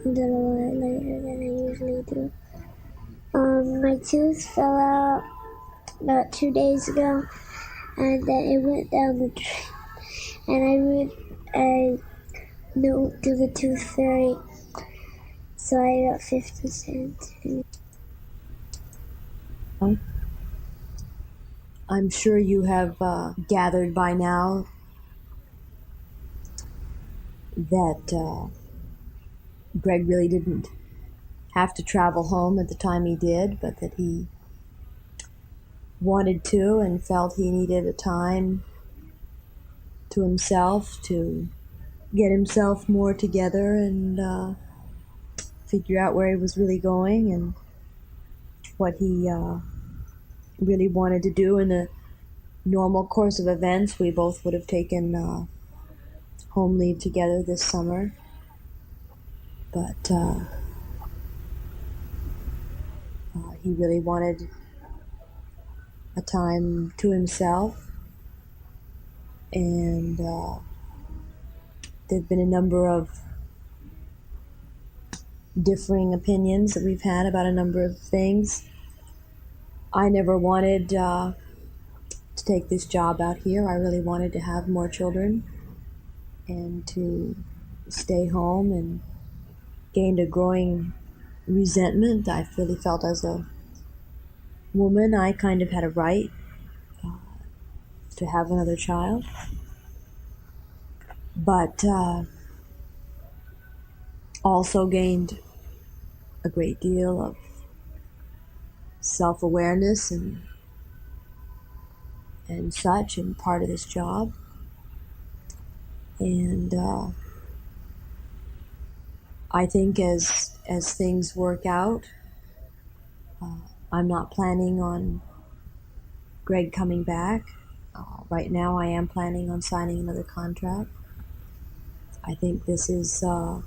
a little while later than I usually do. My tooth fell out about 2 days ago, and then it went down the drain. And I wrote a note to the tooth fairy, so I got 50 cents. I'm sure you have gathered by now that Greg really didn't have to travel home at the time he did, but that he wanted to and felt he needed a time to himself to get himself more together and figure out where he was really going and what he really wanted to do. In the normal course of events, we both would have taken home leave together this summer, but he really wanted a time to himself, and there have been a number of differing opinions that we've had about a number of things. I never wanted to take this job out here. I really wanted to have more children and to stay home, and gained a growing resentment. I really felt as a woman I kind of had a right to have another child, but also gained a great deal of self-awareness and such, and part of this job. And I think as things work out, I'm not planning on Greg coming back. Right now I am planning on signing another contract. I think this is the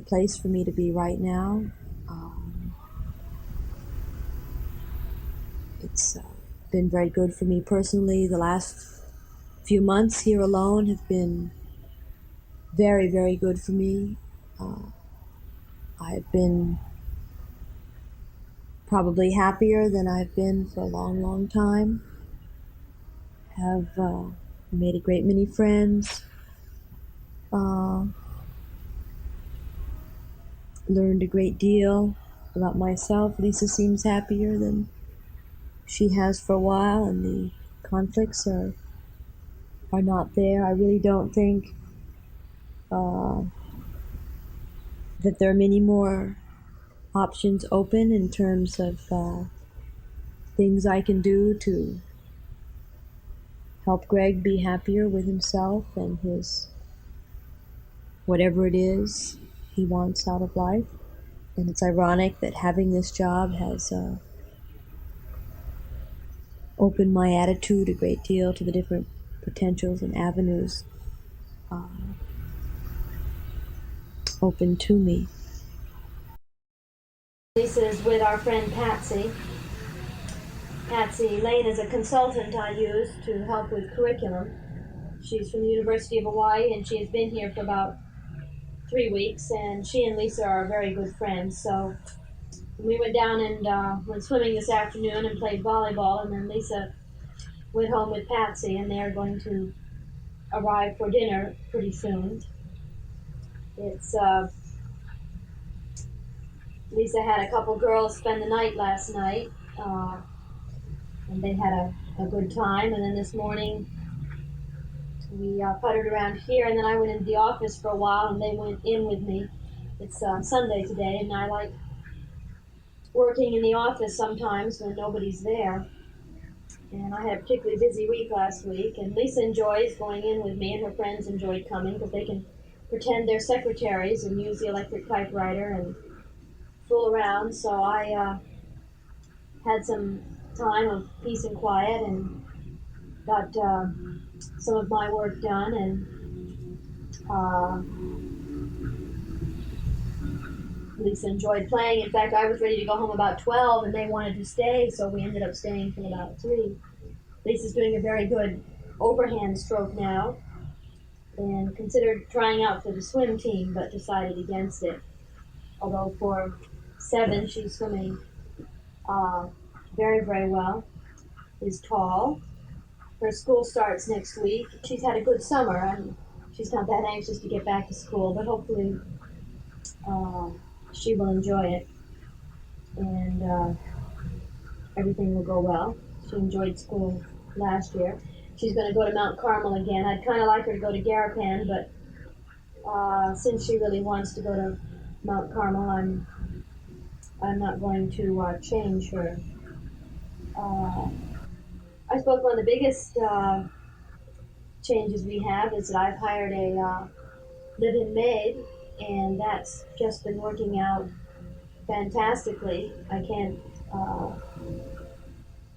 place for me to be right now. It's been very good for me personally. The last few months here alone have been very, very good for me. I've been probably happier than I've been for a long, long time. Have made a great many friends. Learned a great deal about myself. Lisa seems happier than she has for a while, and the conflicts are not there. I really don't think that there are many more options open in terms of things I can do to help Greg be happier with himself and his whatever it is he wants out of life. And it's ironic that having this job has opened my attitude a great deal to the different potentials and avenues open to me. Lisa is with our friend Patsy. Patsy Lane is a consultant I use to help with curriculum. She's from the University of Hawaii, and she has been here for about 3 weeks, and she and Lisa are very good friends. So we went down and went swimming this afternoon and played volleyball, and then Lisa went home with Patsy, and they're going to arrive for dinner pretty soon. It's Lisa had a couple girls spend the night last night, and they had a good time, and then this morning We puttered around here, and then I went into the office for a while, and they went in with me. It's Sunday today, and I like working in the office sometimes when nobody's there. And I had a particularly busy week last week, and Lisa enjoys going in with me, and her friends enjoyed coming because they can pretend they're secretaries and use the electric typewriter and fool around. So I had some time of peace and quiet and got some of my work done, and Lisa enjoyed playing. In fact, I was ready to go home about 12, and they wanted to stay, so we ended up staying till about 3. Lisa's doing a very good overhand stroke now, and considered trying out for the swim team, but decided against it. Although for 7, she's swimming very, very well, is tall. Her school starts next week. She's had a good summer, and she's not that anxious to get back to school, but hopefully she will enjoy it, and everything will go well. She enjoyed school last year. She's going to go to Mt Carmel again. I'd kind of like her to go to Garapan, but since she really wants to go to Mt Carmel, I'm not going to change her. I suppose one of the biggest changes we have is that I've hired a live-in maid, and that's just been working out fantastically. I can't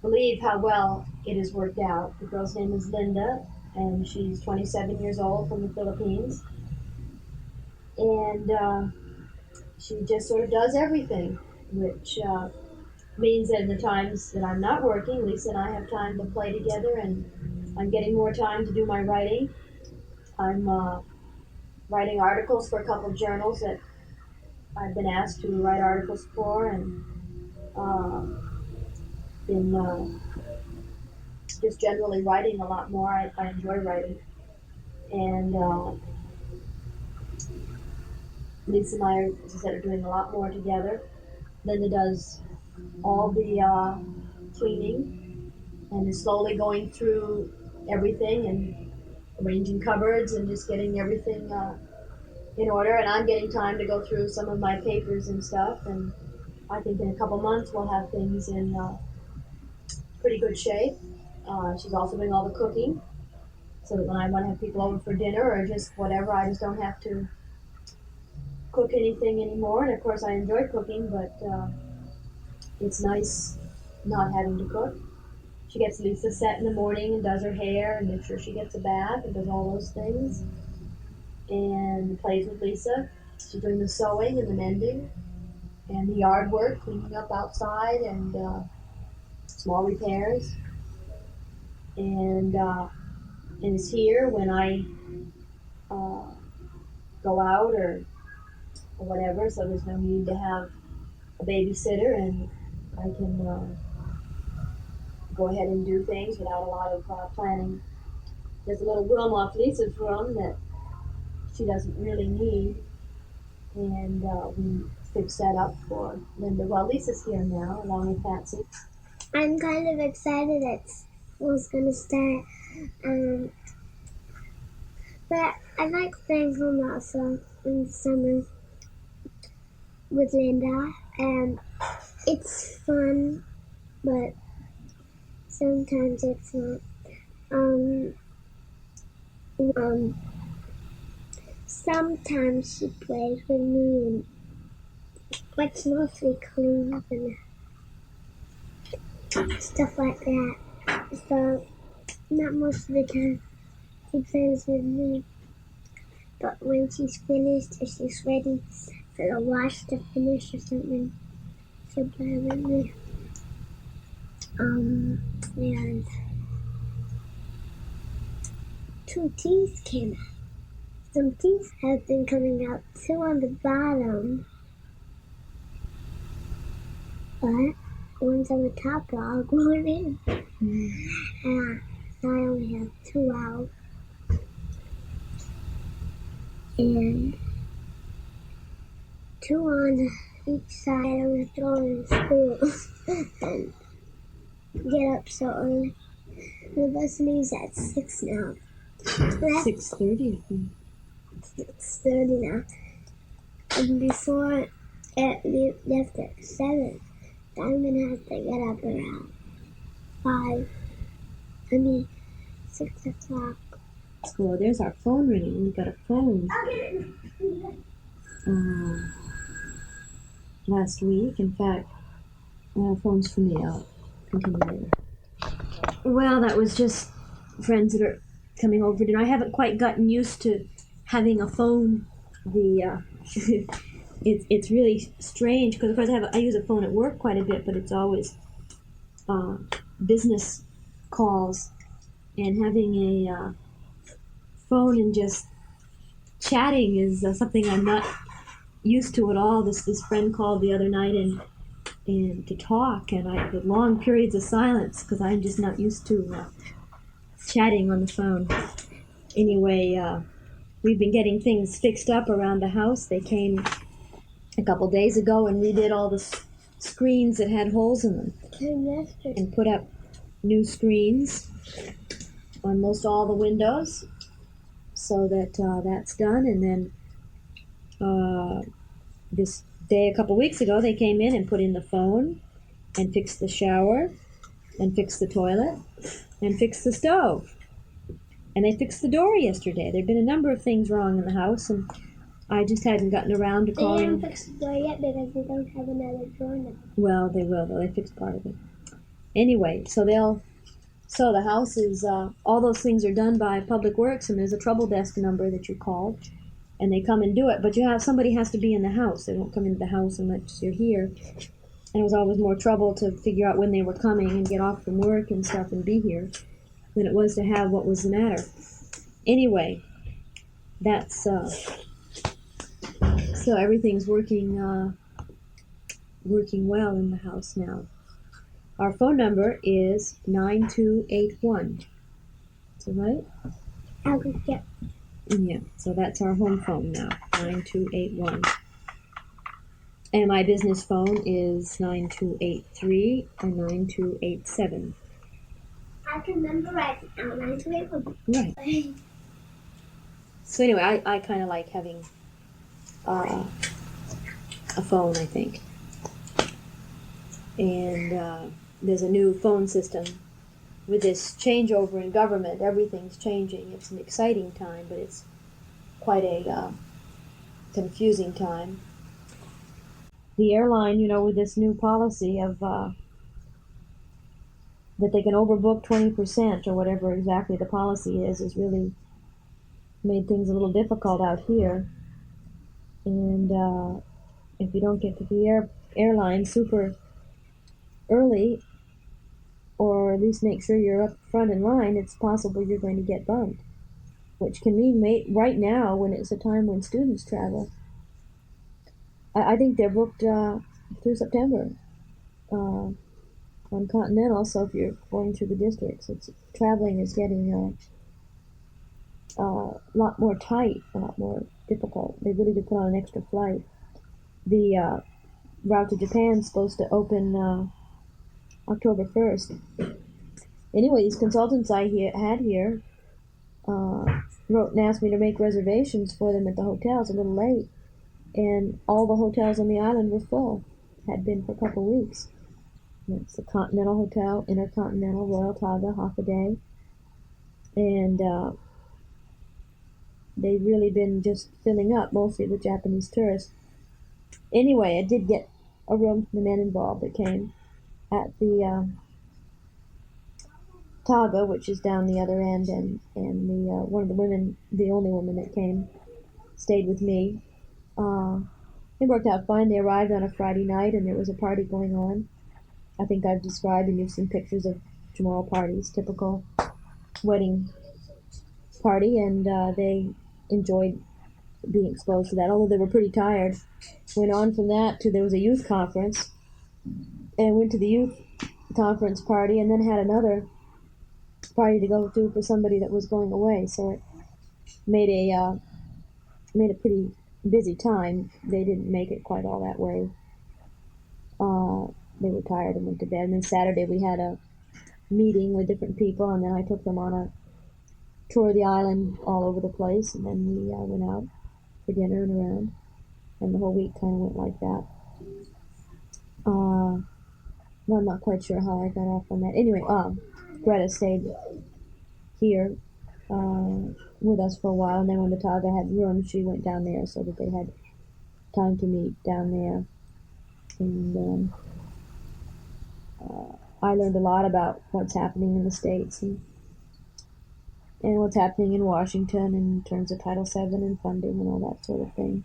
believe how well it has worked out. The girl's name is Linda, and she's 27 years old from the Philippines. And she just sort of does everything, which means that in the times that I'm not working, Lisa and I have time to play together, and I'm getting more time to do my writing. I'm writing articles for a couple of journals that I've been asked to write articles for, and been just generally writing a lot more. I enjoy writing. And Lisa and I, as I said, are doing a lot more together. Linda does all the cleaning and is slowly going through everything and arranging cupboards and just getting everything in order. And I'm getting time to go through some of my papers and stuff. And I think in a couple months we'll have things in pretty good shape. She's also doing all the cooking, so that when I want to have people over for dinner or just whatever, I just don't have to cook anything anymore. And of course I enjoy cooking, but it's nice not having to cook. She gets Lisa set in the morning and does her hair and makes sure she gets a bath and does all those things, and plays with Lisa. She's doing the sewing and the mending and the yard work, cleaning up outside, and small repairs, and is here when I go out or whatever, so there's no need to have a babysitter, and I can go ahead and do things without a lot of planning. There's a little room off Lisa's room that she doesn't really need, and we fixed that up for Linda. Well, Lisa's here now, along with Patsy. I'm kind of excited that school's going to start. But I like staying home also in summer with Linda. And it's fun, but sometimes it's not. Sometimes she plays with me, but it's mostly clean up and stuff like that. So, not most of the time she plays with me. But when she's finished or she's ready for the wash to finish or something, she'll play with me. And 2 teeth came out. Some teeth have been coming out, 2 on the bottom, but one's on the top are all grown in. So I only have 2 out. And 2 on each side. I was going to school and get up so early. The bus leaves at 6 now. 6:30. 6:30 now. And before it left at 7, I'm gonna have to get up around 6 o'clock. So there's our phone ringing. We got a phone last week. In fact, phones for me. I'll continue later. Well, that was just friends that are coming over for dinner. I haven't quite gotten used to having a phone. It's really strange because of course I use a phone at work quite a bit, but it's always business calls, and having a phone and just chatting is something I'm not used to at all. This friend called the other night and to talk, and I had long periods of silence because I'm just not used to chatting on the phone. Anyway, we've been getting things fixed up around the house. They came a couple days ago and redid all the screens that had holes in them and put up new screens on most all the windows, so that that's done. And then this day, a couple weeks ago, they came in and put in the phone and fixed the shower and fixed the toilet and fixed the stove. And they fixed the door yesterday. There had been a number of things wrong in the house, and I just hadn't gotten around to calling. They haven't fixed the door yet because they don't have another door now. Well, they will, though. They fixed part of it. Anyway, so the house is, all those things are done by Public Works, and there's a trouble desk number that you call, and they come and do it. But somebody has to be in the house. They won't come into the house unless you're here. And it was always more trouble to figure out when they were coming and get off from work and stuff and be here than it was to have what was the matter. Anyway, that's so everything's working well in the house now. Our phone number is 9281. Is that right? Yeah. Yeah, so that's our home phone now, 9281. And my business phone is 9283 and 9287. I can memorize it now. 9281. Right. So anyway, I kind of like having a phone, I think. And there's a new phone system. With this changeover in government, everything's changing. It's an exciting time, but it's quite a confusing time. The airline, with this new policy of that they can overbook 20% or whatever exactly the policy is really made things a little difficult out here. And if you don't get to the airline super early, or at least make sure you're up front in line, it's possible you're going to get bumped, which can mean right now, when it's a time when students travel. I think they're booked through September on Continental, so if you're going through the districts, traveling is getting a lot more tight, a lot more difficult. They really do put on an extra flight. The route to Japan is supposed to open October 1st. Anyway, these consultants I had here wrote and asked me to make reservations for them at the hotels a little late, and all the hotels on the island were full. Had been for a couple weeks. It's the Continental Hotel, Intercontinental, Royal Taga, half a day, and they've really been just filling up, mostly with Japanese tourists. Anyway, I did get a room for the men involved that came at the Taga, which is down the other end, and the one of the women, the only woman that came, stayed with me. It worked out fine. They arrived on a Friday night, and there was a party going on. I think I've described, and you've seen pictures of Chamorro parties, typical wedding party, and they enjoyed being exposed to that, although they were pretty tired. Went on from that to, there was a youth conference, and went to the youth conference party, and then had another party to go to for somebody that was going away. So it made a pretty busy time. They didn't make it quite all that way. They were tired and went to bed. And then Saturday we had a meeting with different people, and then I took them on a tour the island all over the place, and then we went out for dinner and around, and the whole week kind of went like that. Well, I'm not quite sure how I got off on that. Anyway, Greta stayed here with us for a while, and then when Bataga had room, she went down there so that they had time to meet down there. And I learned a lot about what's happening in the States and what's happening in Washington in terms of Title VII and funding and all that sort of thing.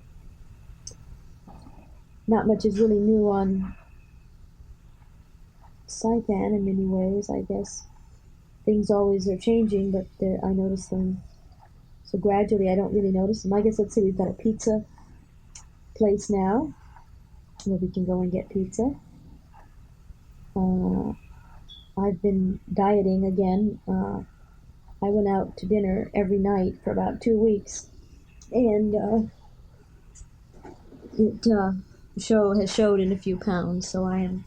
Not much is really new on Saipan in many ways, I guess. Things always are changing, but I notice them so gradually I don't really notice them. I guess, let's see, we've got a pizza place now where we can go and get pizza. I've been dieting again. I went out to dinner every night for about 2 weeks, and it has showed in a few pounds, so I am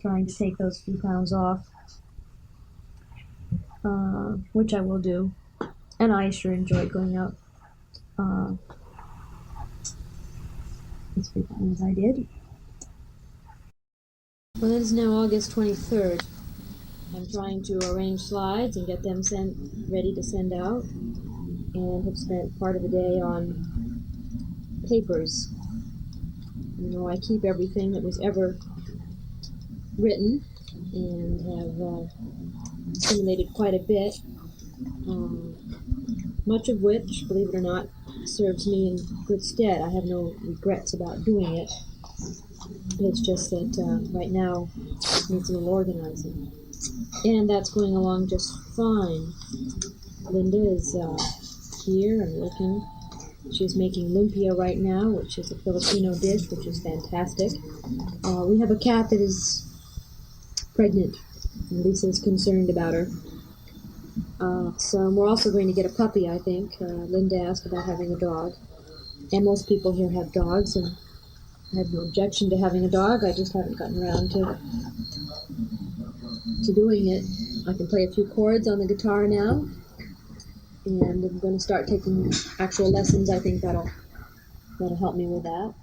trying to take those few pounds off, which I will do. And I sure enjoy going out as frequently as I did. Well, it is now August 23rd. I'm trying to arrange slides and get them ready to send out, and have spent part of the day on papers. You know, I keep everything that was ever written and have accumulated quite a bit, much of which, believe it or not, serves me in good stead. I have no regrets about doing it. It's just that right now it needs a little organizing. And that's going along just fine. Linda is here and working. She's making lumpia right now, which is a Filipino dish, which is fantastic. We have a cat that is pregnant, and Lisa is concerned about her. So we're also going to get a puppy, I think. Linda asked about having a dog. And most people here have dogs, and I have no objection to having a dog. I just haven't gotten around to doing it. I can play a few chords on the guitar now, and I'm going to start taking actual lessons. I think that'll help me with that.